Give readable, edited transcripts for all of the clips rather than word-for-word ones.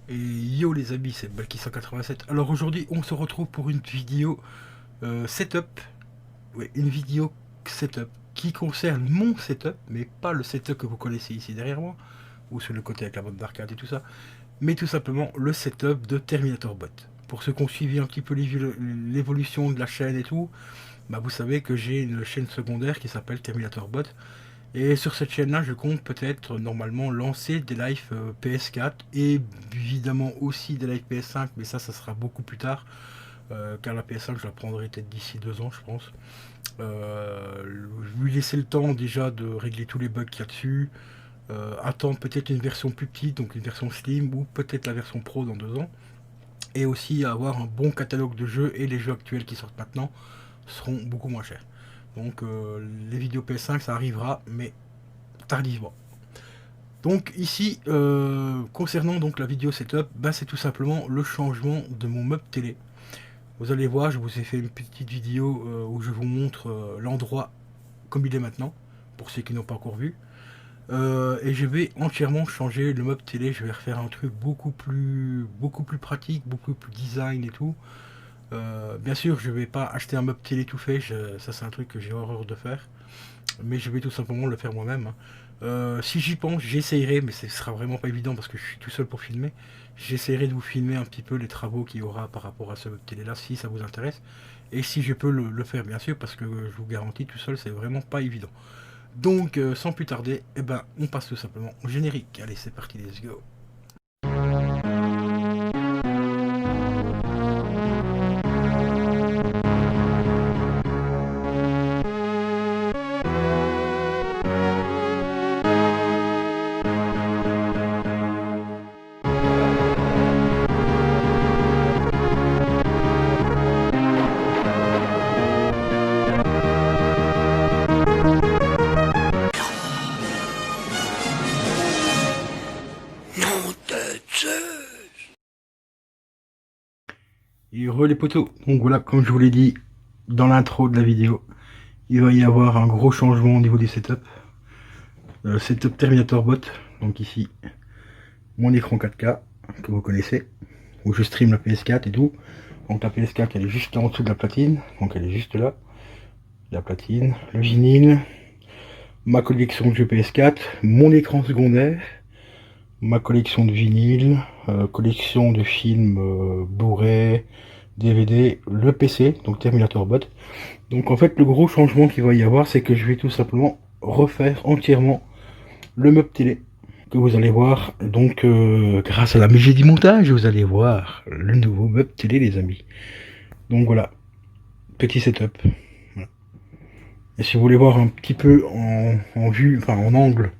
Et yo les amis, c'est Balky187. Alors aujourd'hui, on se retrouve pour une vidéo setup. Ouais, une vidéo setup qui concerne mon setup, mais pas le setup que vous connaissez ici derrière moi, ou sur le côté avec la bande d'arcade et tout ça, mais tout simplement le setup de Terminator Bot. Pour ceux qui ont suivi un petit peu l'évolution de la chaîne et tout, bah vous savez que j'ai une chaîne secondaire qui s'appelle Terminator Bot. Et sur cette chaîne-là, je compte peut-être normalement lancer des lives PS4 et évidemment aussi des lives PS5, mais ça sera beaucoup plus tard, car la PS5, je la prendrai peut-être d'ici 2 ans, je pense. Je lui laisser le temps déjà de régler tous les bugs qu'il y a dessus, attendre peut-être une version plus petite, donc une version slim, ou peut-être la version pro dans 2 ans, et aussi avoir un bon catalogue de jeux, et les jeux actuels qui sortent maintenant seront beaucoup moins chers. Donc les vidéos PS5, ça arrivera, mais tardivement. Donc ici, concernant donc la vidéo setup, bah, c'est tout simplement le changement de mon meuble télé. Vous allez voir, je vous ai fait une petite vidéo où je vous montre l'endroit comme il est maintenant, pour ceux qui n'ont pas encore vu. Et je vais entièrement changer le meuble télé, je vais refaire un truc beaucoup plus pratique, beaucoup plus design et tout. Bien sûr, je vais pas acheter un meuble télé tout fait, ça c'est un truc que j'ai horreur de faire, mais je vais tout simplement le faire moi-même, hein. Si j'y pense, j'essayerai, mais ce sera vraiment pas évident parce que je suis tout seul pour filmer. J'essaierai de vous filmer un petit peu les travaux qu'il y aura par rapport à ce télé-là, si ça vous intéresse. Et si je peux le faire, bien sûr, parce que je vous garantis, tout seul, c'est vraiment pas évident. Donc, sans plus tarder, eh ben, on passe tout simplement au générique. Allez, c'est parti, let's go. Et re les poteaux. Donc voilà, comme je vous l'ai dit dans l'intro de la vidéo, il va y avoir un gros changement au niveau du setup. Setup Terminator Bot. Donc ici, mon écran 4K que vous connaissez, où je stream la PS4 et tout. Donc la PS4 elle est juste en dessous de la platine, donc elle est juste là, la platine, le vinyle, ma collection de jeux PS4, mon écran secondaire, ma collection de vinyles, collection de films Blu-ray, DVD, le PC, donc Terminator Bot. Donc en fait le gros changement qu'il va y avoir, c'est que je vais tout simplement refaire entièrement le meuble télé que vous allez voir. Donc grâce à la magie du montage, vous allez voir le nouveau meuble télé les amis. Donc voilà, petit setup. Voilà. Et si vous voulez voir un petit peu en vue, enfin en angle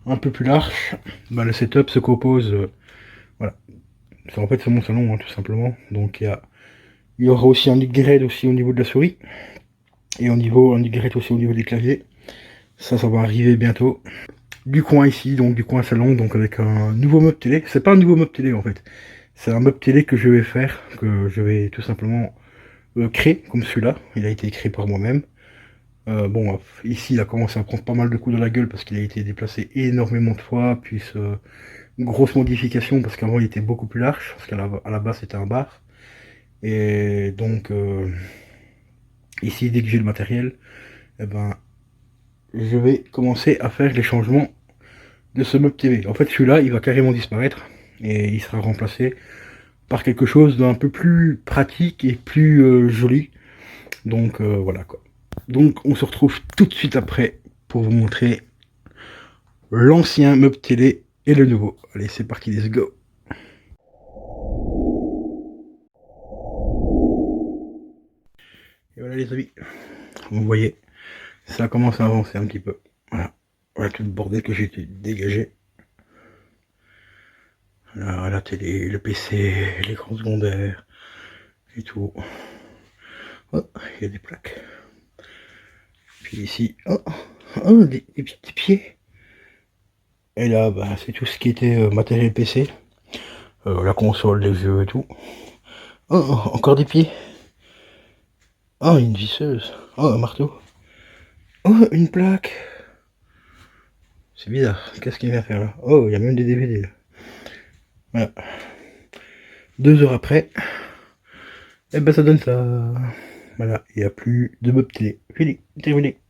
un peu plus large, bah, le setup se compose, voilà. En fait c'est mon salon hein, tout simplement. Donc il y aura aussi un upgrade aussi au niveau de la souris. Et un upgrade aussi au niveau des claviers. Ça va arriver bientôt. Du coin ici, donc du coin salon, donc avec un nouveau meuble télé. C'est pas un nouveau meuble télé en fait. C'est un meuble télé que je vais faire, que je vais tout simplement créer, comme celui-là. Il a été créé par moi-même. Bon, ici, il a commencé à prendre pas mal de coups dans la gueule parce qu'il a été déplacé énormément de fois, puis une grosse modification parce qu'avant il était beaucoup plus large, parce qu'à la base c'était un bar. Et donc, ici, dès que j'ai le matériel, eh ben, je vais commencer à faire les changements de ce meuble TV. En fait, celui-là, il va carrément disparaître et il sera remplacé par quelque chose d'un peu plus pratique et plus joli. Donc, voilà quoi. Donc, on se retrouve tout de suite après pour vous montrer l'ancien meuble télé et le nouveau. Allez, c'est parti, let's go. Et voilà les amis, vous voyez, ça commence à avancer un petit peu. Voilà, voilà tout le bordel que j'ai dégagé. Voilà, la télé, le PC, l'écran secondaire et tout. Oh, il y a des plaques. Puis ici, oh, oh des petits pieds. Et là, bah, c'est tout ce qui était matériel PC. La console, les jeux et tout. Oh, oh, encore des pieds. Oh, une visseuse. Oh, un marteau. Oh, une plaque. C'est bizarre. Qu'est-ce qu'il vient faire là? Oh, il y a même des DVD là. Voilà. 2 heures après, et ben ça donne ça. Voilà, il n'y a plus de meuble télé. Fini, terminé.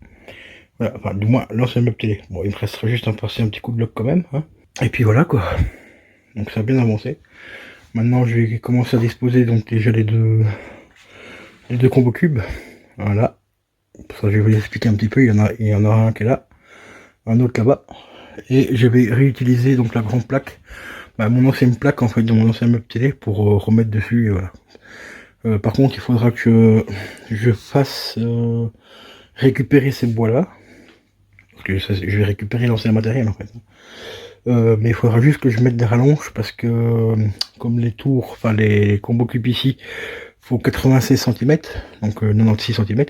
Voilà, enfin, du moins, l'ancien meuble télé. Bon, il me restera juste à passer un petit coup de loc quand même. Hein. Et puis voilà, quoi. Donc ça a bien avancé. Maintenant, je vais commencer à disposer donc déjà les deux combos cubes. Voilà. Pour ça, je vais vous expliquer un petit peu. Il y en aura un qui est là, un autre là-bas. Et je vais réutiliser donc la grande plaque, mon ancienne plaque en fait de mon ancien meuble télé pour remettre dessus. Et voilà. Par contre, il faudra que je fasse récupérer ces bois là. Parce que je vais récupérer l'ancien matériel en fait. Mais il faudra juste que je mette des rallonges parce que comme les tours, enfin les combos cubes ici, faut 96 cm, donc 96 cm.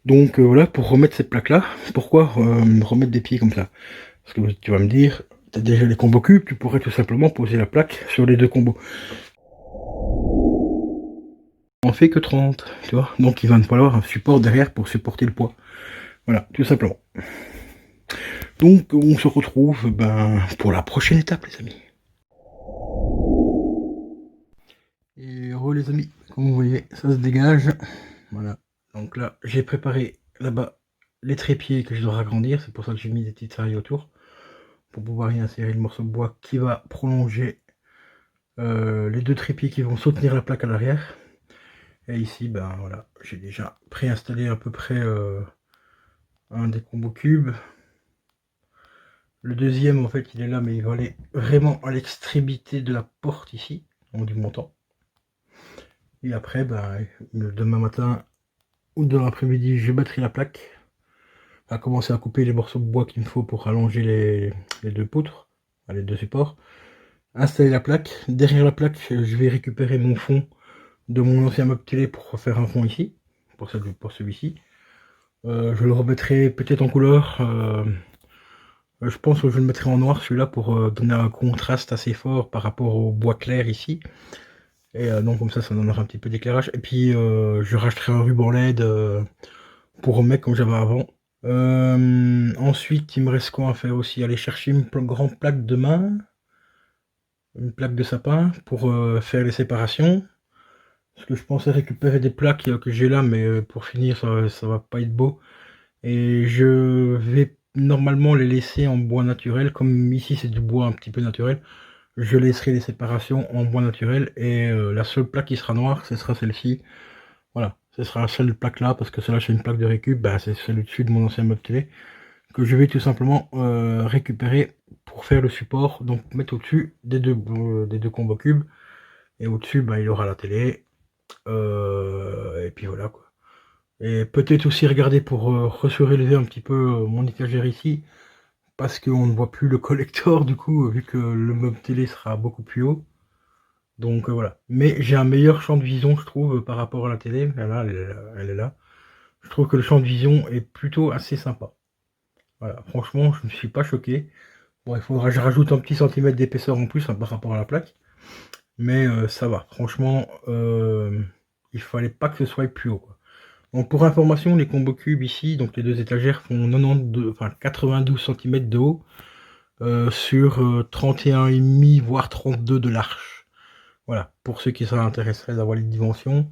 Donc voilà, pour remettre cette plaque là, pourquoi remettre des pieds comme ça? Parce que tu vas me dire, tu as déjà les combos cubes, tu pourrais tout simplement poser la plaque sur les deux combos. On fait que 30, tu vois, donc il va me falloir un support derrière pour supporter le poids. Voilà, tout simplement. Donc on se retrouve pour la prochaine étape les amis. Et les amis, comme vous voyez, ça se dégage. Voilà, donc là j'ai préparé là-bas les trépieds que je dois agrandir, c'est pour ça que j'ai mis des petites serrures autour, pour pouvoir y insérer le morceau de bois qui va prolonger les deux trépieds qui vont soutenir la plaque à l'arrière. Et ici, voilà, j'ai déjà préinstallé à peu près un des combos cubes. Le deuxième, en fait, il est là, mais il va aller vraiment à l'extrémité de la porte ici, donc du montant. Et après, demain matin ou dans l'après-midi, je battrai la plaque. À commencer à couper les morceaux de bois qu'il me faut pour allonger les deux poutres, les deux supports. Installer la plaque. Derrière la plaque, je vais récupérer mon fond de mon ancien meuble télé pour refaire un fond ici, pour celui-ci. Je le remettrai peut-être en couleur. Je pense que je le mettrai en noir celui-là pour donner un contraste assez fort par rapport au bois clair ici. Et donc comme ça donnera un petit peu d'éclairage. Et puis je rachèterai un ruban LED pour remettre comme j'avais avant. Ensuite, il me reste quoi à faire aussi? Aller chercher une grande plaque de main, une plaque de sapin pour faire les séparations. Parce que je pensais récupérer des plaques que j'ai là, mais pour finir, ça va pas être beau. Et je vais normalement les laisser en bois naturel, comme ici c'est du bois un petit peu naturel. Je laisserai les séparations en bois naturel et la seule plaque qui sera noire, ce sera celle-ci. Voilà, ce sera la seule plaque là, parce que celle-là c'est une plaque de récup, c'est celle au-dessus de mon ancien meuble télé, que je vais tout simplement récupérer pour faire le support, donc mettre au-dessus des deux combos cubes. Et au-dessus, il y aura la télé. Et puis voilà quoi. Et peut-être aussi regarder pour resurélever un petit peu mon étagère ici, parce qu'on ne voit plus le collector du coup, vu que le meuble télé sera beaucoup plus haut. Donc voilà. Mais j'ai un meilleur champ de vision, je trouve, par rapport à la télé. Là, elle est là. Je trouve que le champ de vision est plutôt assez sympa. Voilà, franchement, je ne suis pas choqué. Bon, il faudra que je rajoute un petit centimètre d'épaisseur en plus par rapport à la plaque. Mais ça va. Franchement, il fallait pas que ce soit plus haut, quoi. Donc pour information, les combos cubes ici, donc les deux étagères font 92 cm de haut sur 31,5 voire 32 de large. Voilà, pour ceux qui seraient intéressés d'avoir les dimensions.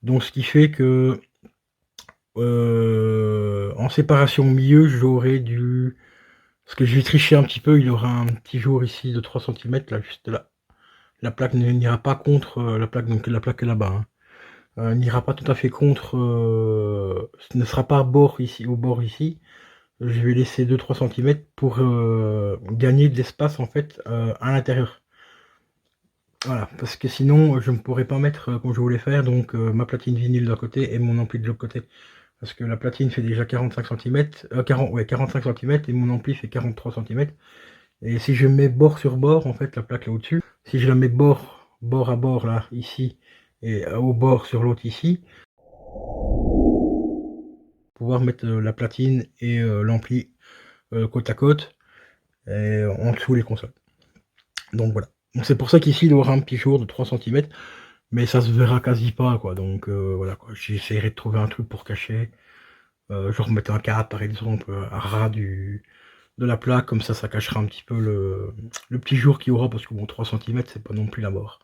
Donc ce qui fait que en séparation au milieu, j'aurais dû... Parce que je vais tricher un petit peu, il y aura un petit jour ici de 3 cm, là, juste là. La plaque n'ira pas contre la plaque, donc la plaque est là-bas. Hein. N'ira pas tout à fait contre, ce ne sera pas bord ici, au bord ici. Je vais laisser 2-3 cm pour gagner de l'espace en fait à l'intérieur. Voilà, parce que sinon je ne pourrais pas mettre comme je voulais faire, donc ma platine vinyle d'un côté et mon ampli de l'autre côté. Parce que la platine fait déjà 45 cm, 45 cm et mon ampli fait 43 cm. Et si je mets bord sur bord, en fait la plaque là au-dessus, si je la mets bord à bord là, ici, et au bord sur l'autre ici, pouvoir mettre la platine et l'ampli côte à côte et en dessous les consoles. Donc voilà. Donc c'est pour ça qu'ici il y aura un petit jour de 3 cm, mais ça se verra quasi pas quoi. Donc voilà quoi. J'essaierai de trouver un truc pour cacher. Je remettrai un cadre par exemple à ras de la plaque, comme ça cachera un petit peu le petit jour qu'il y aura, parce que bon 3 cm c'est pas non plus la mort.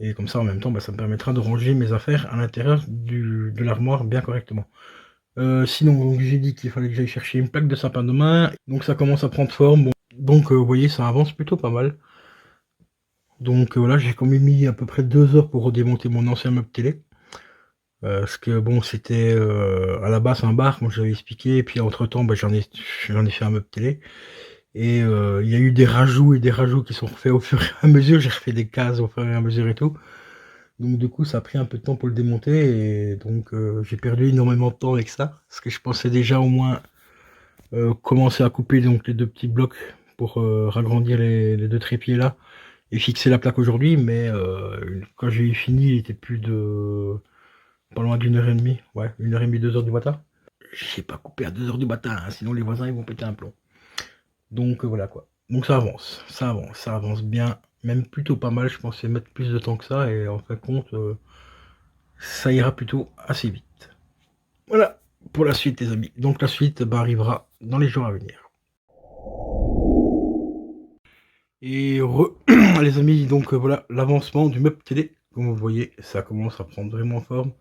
Et comme ça, en même temps, ça me permettra de ranger mes affaires à l'intérieur de l'armoire bien correctement. Sinon, j'ai dit qu'il fallait que j'aille chercher une plaque de sapin de main. Donc ça commence à prendre forme. Bon. Donc vous voyez, ça avance plutôt pas mal. Donc voilà, j'ai quand même mis à peu près 2 heures pour redémonter mon ancien meuble télé. Parce que bon, c'était à la base un bar, comme j'avais expliqué, et puis entre temps, j'en ai fait un meuble télé. Et il y a eu des rajouts et des rajouts qui sont faits au fur et à mesure. J'ai refait des cases au fur et à mesure et tout. Donc du coup, ça a pris un peu de temps pour le démonter, et donc j'ai perdu énormément de temps avec ça, parce que je pensais déjà au moins commencer à couper donc les 2 petits blocs pour ragrandir les 2 trépieds là, et fixer la plaque aujourd'hui, mais quand j'ai eu fini, il était plus de pas loin d'1 h 30, ouais, 1 h 30, 2 heures du matin. J'ai pas coupé à 2 heures du matin, hein, sinon les voisins ils vont péter un plomb. Donc voilà quoi. Donc ça avance, ça avance bien, même plutôt pas mal. Je pensais mettre plus de temps que ça, et en fin de compte, ça ira plutôt assez vite. Voilà pour la suite, les amis. Donc la suite arrivera dans les jours à venir. Et les amis, donc voilà l'avancement du meuble télé. Comme vous voyez, ça commence à prendre vraiment forme.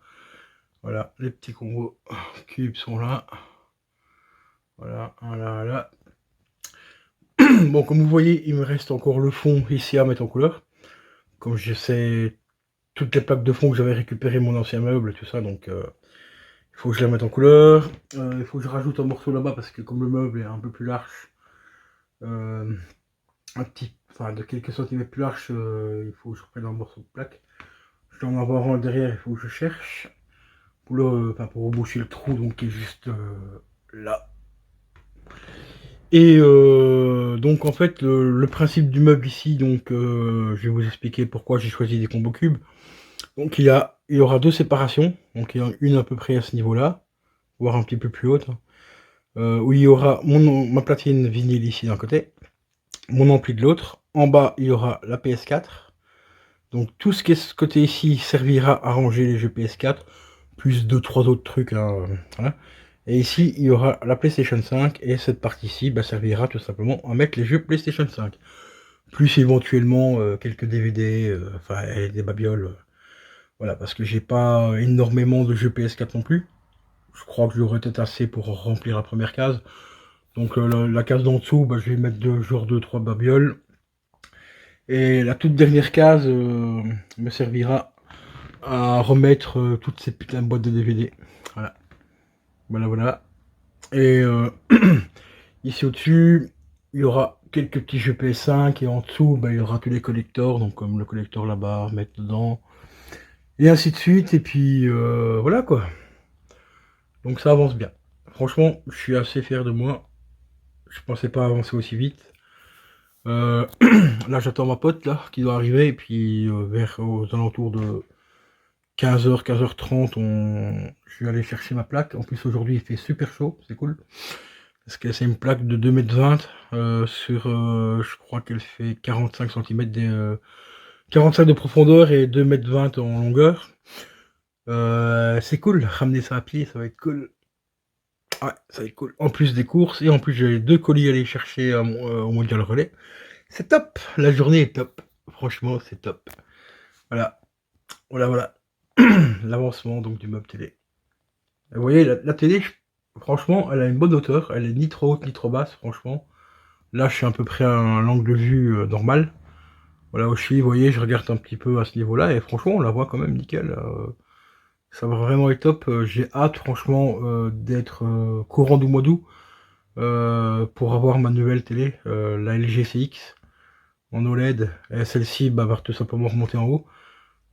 Voilà, les petits combos cubes sont là. Voilà, voilà. Bon, comme vous voyez, il me reste encore le fond ici à mettre en couleur. Comme je sais toutes les plaques de fond que j'avais récupérées mon ancien meuble, tout ça, donc il faut que je les mette en couleur. Il faut que je rajoute un morceau là-bas, parce que comme le meuble est un peu plus large, de quelques centimètres plus large, il faut que je reprenne un morceau de plaque. Je dois en avoir un derrière, il faut que je cherche pour reboucher le trou, donc qui est juste là. Et donc en fait le principe du meuble ici, donc je vais vous expliquer pourquoi j'ai choisi des combos cubes. Donc il y aura 2 séparations, donc il y en a une à peu près à ce niveau-là, voire un petit peu plus haute, où il y aura ma platine vinyle ici d'un côté, mon ampli de l'autre. En bas il y aura la PS4. Donc tout ce qui est ce côté ici servira à ranger les jeux PS4, plus 2-3 autres trucs, hein, voilà. Et ici il y aura la PlayStation 5, et cette partie-ci servira tout simplement à mettre les jeux PlayStation 5. Plus éventuellement quelques DVD, des babioles. Voilà, parce que j'ai pas énormément de jeux PS4 non plus. Je crois que j'aurais peut-être assez pour remplir la première case. Donc la case d'en dessous, je vais mettre genre 2-3 babioles. Et la toute dernière case me servira à remettre toutes ces putains de boîtes de DVD. Voilà. Voilà. Et ici au-dessus, il y aura quelques petits jeux PS5, et en dessous, il y aura tous les collectors, donc comme le collector là-bas, mettre dedans. Et ainsi de suite, et puis voilà quoi. Donc ça avance bien. Franchement, je suis assez fier de moi. Je pensais pas avancer aussi vite. Là j'attends ma pote là qui doit arriver, et puis vers aux alentours de 15h, 15h30, je vais aller chercher ma plaque. En plus aujourd'hui il fait super chaud, c'est cool. Parce que c'est une plaque de 2,20 m sur, je crois qu'elle fait 45 cm, 45 de profondeur et 2,20 m en longueur. C'est cool, ramener ça à pied, ça va être cool. Ouais, ça va être cool. En plus des courses, et en plus j'ai 2 colis à aller chercher au Mondial Relais. C'est top, la journée est top. Franchement, c'est top. Voilà. L'avancement donc du meuble télé. Et vous voyez, la télé, franchement, elle a une bonne hauteur. Elle est ni trop haute ni trop basse, franchement. Là, je suis à peu près à un angle de vue normal. Voilà où je suis, vous voyez, je regarde un petit peu à ce niveau-là, et franchement, on la voit quand même nickel. Ça va vraiment être top. J'ai hâte, franchement, d'être courant du mois d'août pour avoir ma nouvelle télé, la LG CX en OLED. Et celle-ci va tout simplement remonter en haut.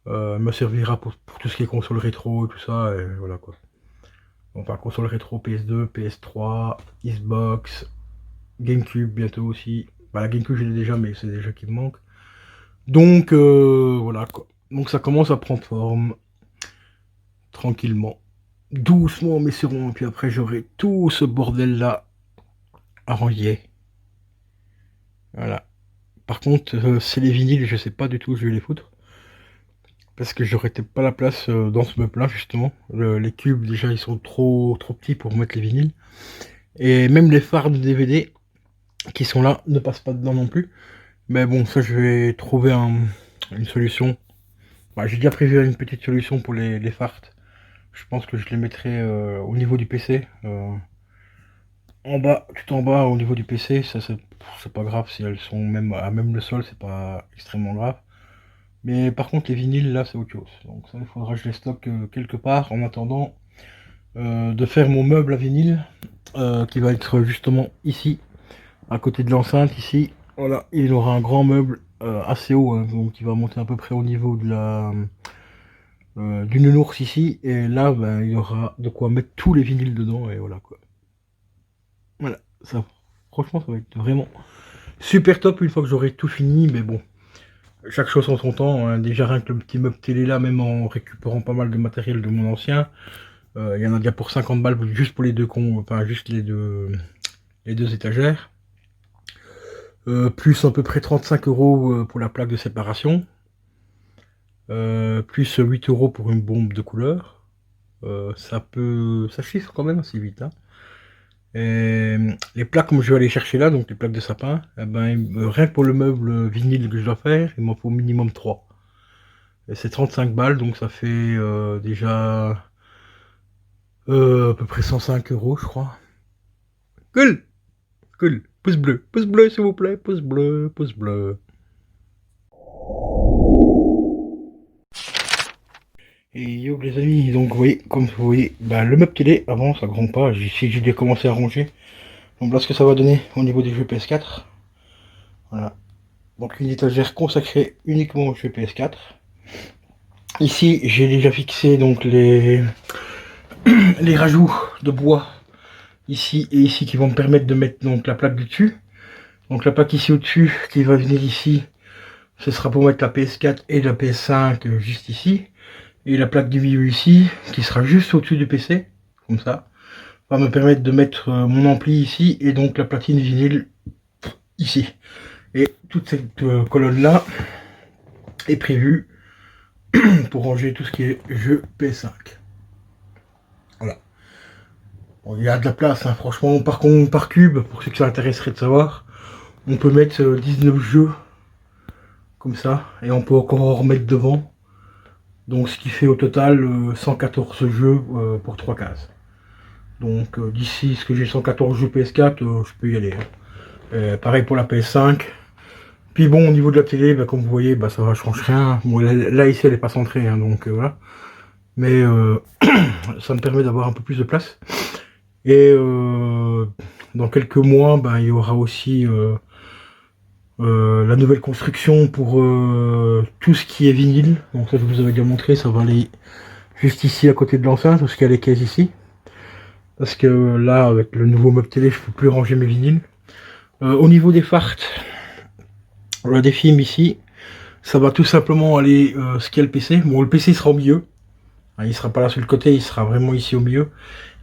Elle me servira pour tout ce qui est console rétro et tout ça, et voilà quoi. Enfin, console rétro, PS2, PS3, Xbox, GameCube bientôt aussi. La GameCube je l'ai déjà, mais c'est des jeux qui me manquent. Donc voilà quoi. Donc ça commence à prendre forme tranquillement, doucement mais sûrement. Et puis après j'aurai tout ce bordel là à ranger. Voilà. Par contre, c'est les vinyles, je sais pas du tout où je vais les foutre. Parce que j'aurais peut-être pas la place dans ce meuble là justement. Les cubes déjà ils sont trop petits pour mettre les vinyles. Et même les phares de DVD qui sont là ne passent pas dedans non plus. Mais bon, ça je vais trouver une solution Bah, j'ai déjà prévu une petite solution pour les farts. Je pense que je les mettrai au niveau du PC. En bas, tout en bas, au niveau du PC, ça c'est pas grave si elles sont même à même le sol, c'est pas extrêmement grave. Mais par contre, les vinyles, là, c'est autre chose. Donc ça, il faudra que je les stocke quelque part en attendant de faire mon meuble à vinyle, qui va être justement ici, à côté de l'enceinte, ici. Voilà, il aura un grand meuble assez haut, hein, donc il va monter à peu près au niveau de la du nounours ici. Et là, ben, il y aura de quoi mettre tous les vinyles dedans, et voilà quoi. Voilà, ça, franchement, ça va être vraiment super top une fois que j'aurai tout fini, mais bon. Chaque chose en son temps, hein. Déjà rien que le petit meuble télé là, même en récupérant pas mal de matériel de mon ancien, il y en a déjà pour 50 balles juste pour les deux enfin juste les deux étagères. Plus à peu près 35 € pour la plaque de séparation. Plus 8 € pour une bombe de couleur. Ça chiffre quand même assez vite, hein. Et les plaques, comme je vais aller chercher là, donc les plaques de sapin, eh ben, rien que pour le meuble vinyle que je dois faire, il m'en faut au minimum 3. Et c'est 35 balles, donc ça fait déjà à peu près 105 € je crois. Cool, cool. Pouce bleu s'il vous plaît, pouce bleu, pouce bleu. Et yo les amis, donc vous voyez, comme vous voyez, bah, le meuble télé avance, ça gronde pas, j'ai dû commencer à ranger. Donc là ce que ça va donner au niveau des jeux PS4. Voilà. Donc une étagère consacrée uniquement aux jeux PS4. Ici j'ai déjà fixé donc les rajouts de bois ici et ici qui vont me permettre de mettre donc la plaque du dessus. Donc la plaque ici au-dessus qui va venir ici, ce sera pour mettre la PS4 et la PS5 juste ici. Et la plaque du milieu ici, qui sera juste au-dessus du PC, comme ça, va me permettre de mettre mon ampli ici et donc la platine vinyle ici. Et toute cette colonne là est prévue pour ranger tout ce qui est jeu PS5. Voilà. Bon, il y a de la place, hein, franchement, par contre, par cube, pour ceux que ça intéresserait de savoir, on peut mettre 19 jeux comme ça, et on peut encore en remettre devant. Donc ce qui fait au total 114 jeux pour 3 cases. Donc d'ici ce que j'ai 114 jeux PS4, je peux y aller, hein. Pareil pour la PS5. Puis bon, au niveau de la télé, bah, comme vous voyez, bah, ça ne change rien. Bon, là ici elle n'est pas centrée, hein, donc voilà. Mais ça me permet d'avoir un peu plus de place. Et dans quelques mois, bah, il y aura aussi la nouvelle construction pour tout ce qui est vinyle. Donc ça je vous avais déjà montré, ça va aller juste ici à côté de l'enceinte, parce qu'il y a les caisses ici. Parce que là, avec le nouveau meuble télé, je peux plus ranger mes vinyles. Au niveau des farts, des films ici, ça va tout simplement aller ce qu'il y a le PC. Bon, le PC sera au milieu. Hein, il sera pas là sur le côté, il sera vraiment ici au milieu.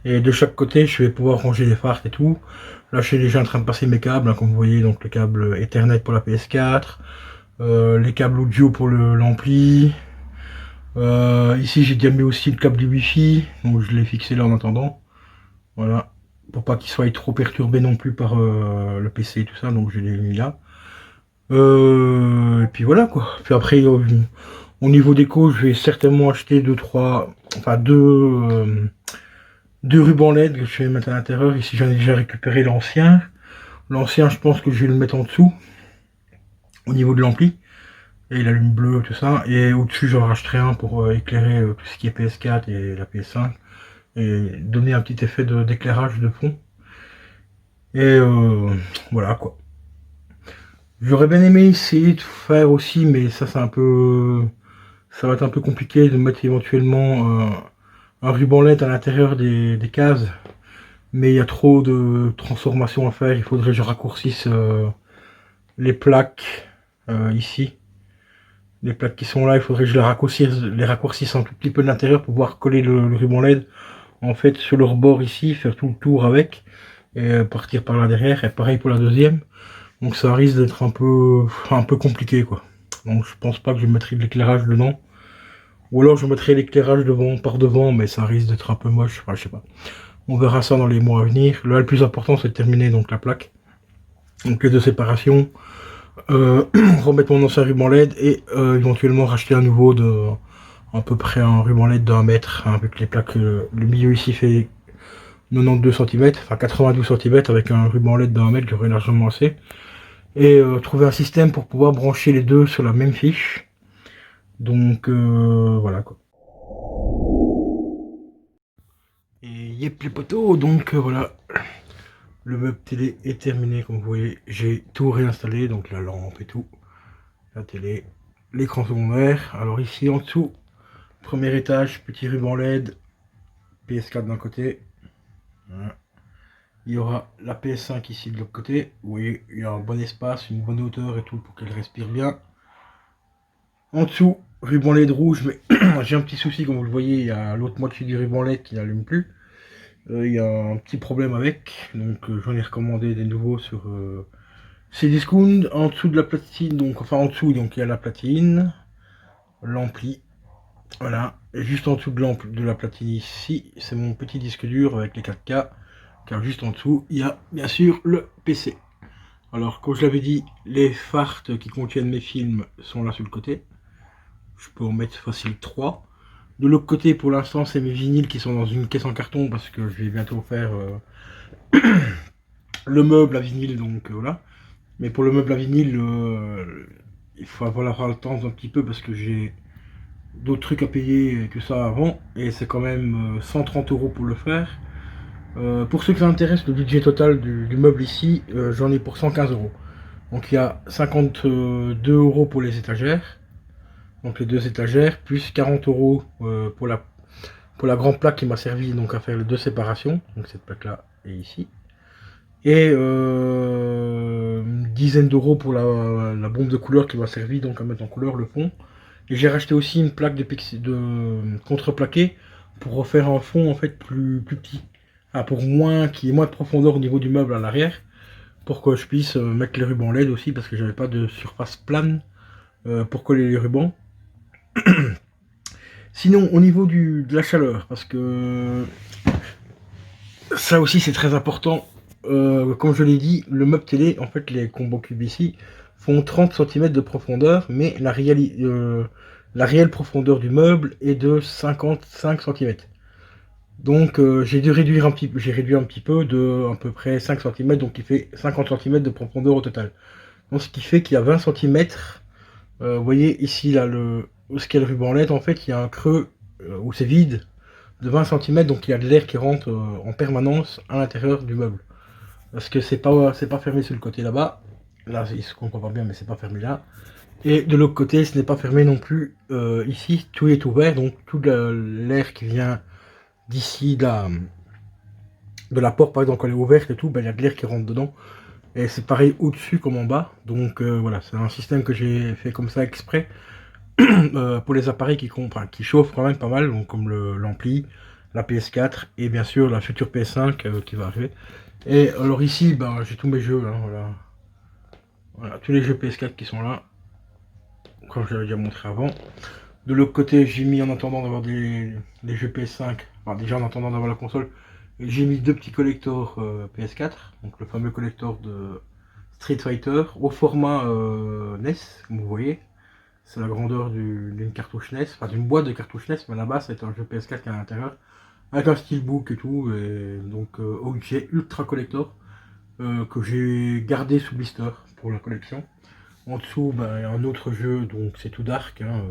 Et de chaque côté, je vais pouvoir ranger les farts et tout. Là, je suis déjà en train de passer mes câbles, hein, comme vous voyez, donc le câble Ethernet pour la PS4, les câbles audio pour l'ampli. Ici, j'ai déjà mis aussi le câble du Wi-Fi, donc je l'ai fixé là en attendant. Voilà, pour pas qu'il soit trop perturbé non plus par le PC et tout ça, donc je l'ai mis là. Et puis voilà quoi. Puis après, au niveau déco, je vais certainement acheter deux rubans LED que je vais mettre à l'intérieur. Ici, j'en ai déjà récupéré l'ancien. L'ancien, je pense que je vais le mettre en dessous, au niveau de l'ampli. Et la lume bleue, tout ça. Et au-dessus, j'en rachèterai un pour éclairer tout ce qui est PS4 et la PS5. Et donner un petit effet d'éclairage de fond. Et voilà quoi. J'aurais bien aimé essayer de faire aussi, mais ça c'est un peu, ça va être un peu compliqué de mettre éventuellement un ruban LED à l'intérieur des cases. Mais il y a trop de transformations à faire. Il faudrait que je raccourcisse les plaques ici. Les plaques qui sont là, il faudrait que je les raccourcisse un tout petit peu de l'intérieur pour pouvoir coller le ruban LED en fait sur leur bord ici, faire tout le tour avec et partir par là derrière. Et pareil pour la deuxième. Donc ça risque d'être un peu compliqué quoi. Donc je pense pas que je mettrai de l'éclairage dedans. Ou alors je mettrai l'éclairage par devant, mais ça risque d'être un peu moche. Enfin, je sais pas. On verra ça dans les mois à venir. Là le plus important c'est de terminer donc la plaque. Donc les deux séparations. remettre mon ancien ruban LED et éventuellement racheter un nouveau de à peu près un ruban LED d'1 mètre, hein, avec les plaques, le milieu ici fait 92 cm, enfin 92 cm avec un ruban LED d'1 mètre, j'aurais largement assez. Et trouver un système pour pouvoir brancher les deux sur la même fiche. Donc voilà quoi. Et yep les potos, donc voilà. Le meuble télé est terminé, comme vous voyez. J'ai tout réinstallé, donc la lampe et tout. La télé, l'écran secondaire. Alors ici en dessous, premier étage, petit ruban LED, PS4 d'un côté. Voilà. Il y aura la PS5 ici de l'autre côté. Vous voyez, il y a un bon espace, une bonne hauteur et tout pour qu'elle respire bien. En dessous, ruban LED rouge, mais j'ai un petit souci, comme vous le voyez, il y a l'autre moitié du ruban LED qui n'allume plus. Il y a un petit problème avec, donc j'en ai recommandé des nouveaux sur Cdiscount. En dessous de la platine, donc enfin en dessous, donc il y a la platine, l'ampli, voilà. Et juste en dessous de la platine ici, c'est mon petit disque dur avec les 4K, car juste en dessous, il y a bien sûr le PC. Alors, comme je l'avais dit, les fartes qui contiennent mes films sont là sur le côté. Je peux en mettre facile 3. De l'autre côté, pour l'instant, c'est mes vinyles qui sont dans une caisse en carton parce que je vais bientôt faire le meuble à vinyle, donc voilà. Mais pour le meuble à vinyle, il faut avoir le temps un petit peu parce que j'ai d'autres trucs à payer et tout ça avant. Et c'est quand même 130 € pour le faire. Pour ceux que ça intéresse, le budget total du meuble ici, j'en ai pour 115 €. Donc il y a 52 € pour les étagères. Donc les deux étagères, plus 40 € pour la grande plaque qui m'a servi donc à faire les deux séparations. Donc cette plaque là et ici. Et une dizaine d'euros pour la bombe de couleur qui m'a servi donc à mettre en couleur le fond. Et j'ai racheté aussi une plaque de contreplaqué pour refaire un fond en fait plus petit. Ah, pour qu'il y ait moins de profondeur au niveau du meuble à l'arrière. Pour que je puisse mettre les rubans LED aussi parce que j'avais pas de surface plane pour coller les rubans. Sinon au niveau de la chaleur, parce que ça aussi c'est très important. Comme je l'ai dit, le meuble télé, en fait les Combo Cube ici font 30 cm de profondeur, mais la réelle profondeur du meuble est de 55 cm. Donc j'ai dû réduire un petit peu, j'ai réduit un petit peu de à peu près 5 cm, donc il fait 50 cm de profondeur au total. Donc ce qui fait qu'il y a 20 cm. Vous voyez ici là ce qu'est le ruban LED, en fait il y a un creux où c'est vide de 20 cm, donc il y a de l'air qui rentre en permanence à l'intérieur du meuble. Parce que c'est pas fermé sur le côté là-bas. Là, il se comprend pas bien, mais c'est pas fermé là. Et de l'autre côté, ce n'est pas fermé non plus. Ici, tout est ouvert, donc tout l'air qui vient d'ici, de la porte, par exemple, quand elle est ouverte et tout, ben, il y a de l'air qui rentre dedans. Et c'est pareil au-dessus comme en bas. Donc voilà, c'est un système que j'ai fait comme ça exprès. Pour les appareils qui chauffent quand même pas mal, donc comme l'ampli, la PS4 et bien sûr la future PS5 qui va arriver. Et alors ici, ben, j'ai tous mes jeux, hein, voilà. Voilà, tous les jeux PS4 qui sont là, comme je l'avais déjà montré avant. De l'autre côté, j'ai mis en attendant d'avoir des jeux PS5, enfin déjà en attendant d'avoir la console, j'ai mis deux petits collectors PS4, donc le fameux collector de Street Fighter au format NES, comme vous voyez. C'est la grandeur d'une cartouche NES, enfin d'une boîte de cartouche NES, mais là-bas c'est un jeu PS4 qui est à l'intérieur, avec un steelbook et tout, et donc objet ultra collector que j'ai gardé sous blister pour la collection. En dessous, il y a un autre jeu, donc c'est tout dark. Hein,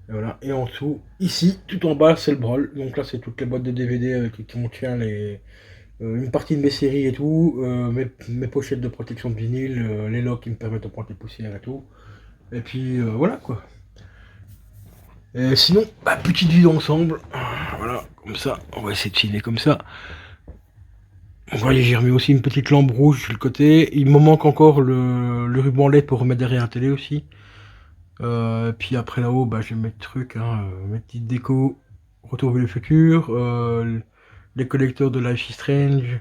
et voilà. Et en dessous, ici, tout en bas, c'est le Brawl. Donc là, c'est toutes les boîtes de DVD qui contiennent une partie de mes séries et tout, mes pochettes de protection de vinyle, les locks qui me permettent de prendre les poussières et tout. Et puis voilà quoi. Et sinon, petite vue d'ensemble. Voilà, comme ça. On va essayer de filmer comme ça. Vous voyez, j'ai remis aussi une petite lampe rouge sur le côté. Il me manque encore le ruban LED pour remettre derrière la télé aussi. Puis après là-haut, je vais mettre trucs, hein, mes petites décos, Retour vers le futur, les collecteurs de Life is Strange,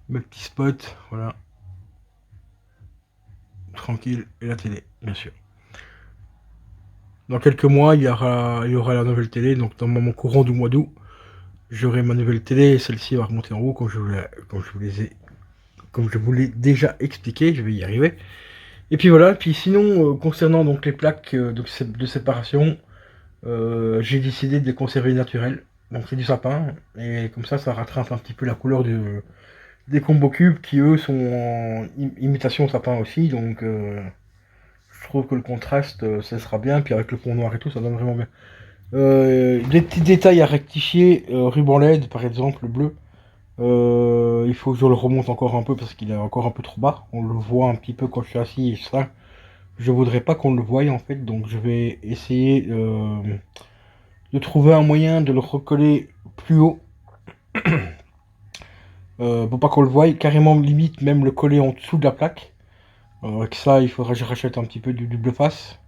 mes petits spots, voilà. Tranquille, et la télé, bien sûr. Dans quelques mois, il y aura la nouvelle télé, donc dans mon courant du mois d'août, j'aurai ma nouvelle télé, et celle-ci va remonter en haut, comme je vous l'ai déjà expliqué, je vais y arriver. Et puis voilà, puis sinon, concernant donc les plaques de séparation, j'ai décidé de les conserver naturelles. Donc c'est du sapin, et comme ça rattrape un petit peu la couleur des combos cubes qui eux sont en imitation sapin aussi, donc je trouve que le contraste ça sera bien, puis avec le fond noir et tout ça donne vraiment bien. Des petits détails à rectifier, ruban LED par exemple, le bleu. Il faut que je le remonte encore un peu parce qu'il est encore un peu trop bas. On le voit un petit peu quand je suis assis et ça. Je voudrais pas qu'on le voie en fait, donc je vais essayer de trouver un moyen de le recoller plus haut. Pour pas qu'on le voie, carrément limite même le coller en dessous de la plaque. Avec ça, il faudra que je rachète un petit peu du double face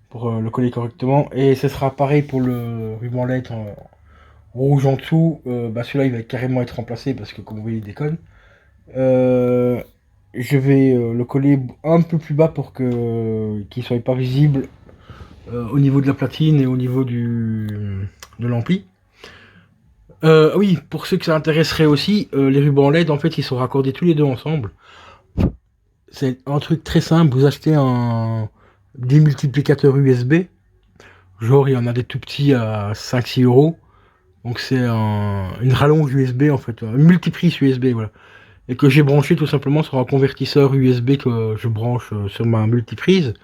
pour le coller correctement. Et ce sera pareil pour le ruban LED rouge en dessous. Celui-là, il va carrément être remplacé parce que comme vous voyez, il déconne. Je vais le coller un peu plus bas pour qu'il soit pas visible au niveau de la platine et au niveau de l'ampli. Oui, pour ceux que ça intéresserait aussi, les rubans LED, en fait, ils sont raccordés tous les deux ensemble. C'est un truc très simple, vous achetez un démultiplicateur USB, genre il y en a des tout petits à 5-6 euros, donc c'est une rallonge USB en fait, une multiprise USB, voilà, et que j'ai branché tout simplement sur un convertisseur USB que je branche sur ma multiprise,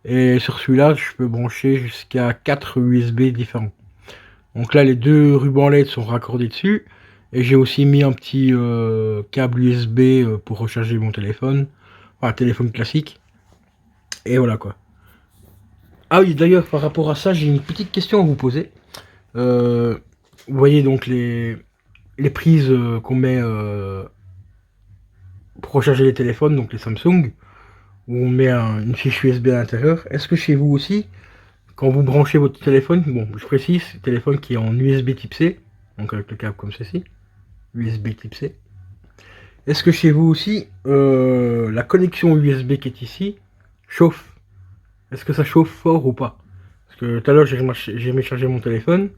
et sur celui-là je peux brancher jusqu'à 4 USB différents. Donc là les deux rubans LED sont raccordés dessus, et j'ai aussi mis un petit câble USB pour recharger mon téléphone, enfin téléphone classique, et voilà quoi. Ah oui, d'ailleurs, par rapport à ça, j'ai une petite question à vous poser. Vous voyez donc les prises qu'on met pour recharger les téléphones, donc les Samsung, où on met une fiche USB à l'intérieur. Est-ce que chez vous aussi, quand vous branchez votre téléphone, bon, je précise, téléphone qui est en USB type C, donc avec le câble comme ceci, USB type C. Est-ce que chez vous aussi, la connexion USB qui est ici chauffe? Est-ce que ça chauffe fort ou pas? Parce que tout à l'heure, j'ai rechargé mon téléphone,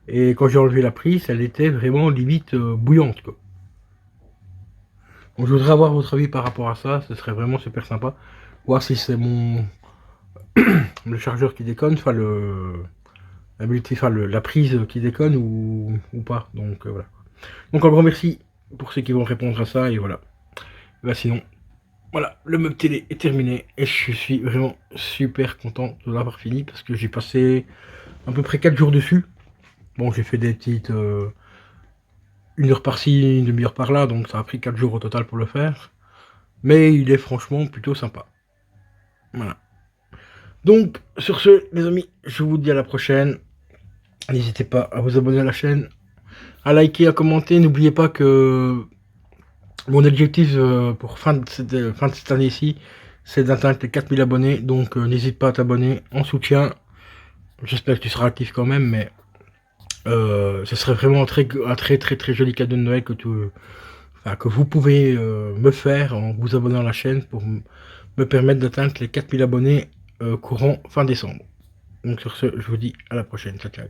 et quand j'ai enlevé la prise, elle était vraiment limite bouillante, quoi. Donc je voudrais avoir votre avis par rapport à ça, ce serait vraiment super sympa. Voir si c'est le chargeur qui déconne, enfin la prise qui déconne ou pas. Donc voilà. Donc un grand merci pour ceux qui vont répondre à ça, et voilà. Sinon, voilà, le meuble télé est terminé et je suis vraiment super content de l'avoir fini parce que j'ai passé à peu près 4 jours dessus. Bon, j'ai fait des petites 1 heure par-ci, 1/2 heure par-là, donc ça a pris 4 jours au total pour le faire. Mais il est franchement plutôt sympa. Voilà. Donc, sur ce, les amis, je vous dis à la prochaine. N'hésitez pas à vous abonner à la chaîne, à liker, à commenter. N'oubliez pas que mon objectif pour fin de cette année-ci, c'est d'atteindre les 4000 abonnés. Donc, n'hésite pas à t'abonner en soutien. J'espère que tu seras actif quand même, mais ce serait vraiment un très joli cadeau de Noël que vous pouvez me faire en vous abonnant à la chaîne pour me permettre d'atteindre les 4000 abonnés courant fin décembre. Donc sur ce, je vous dis à la prochaine. Ciao, ciao.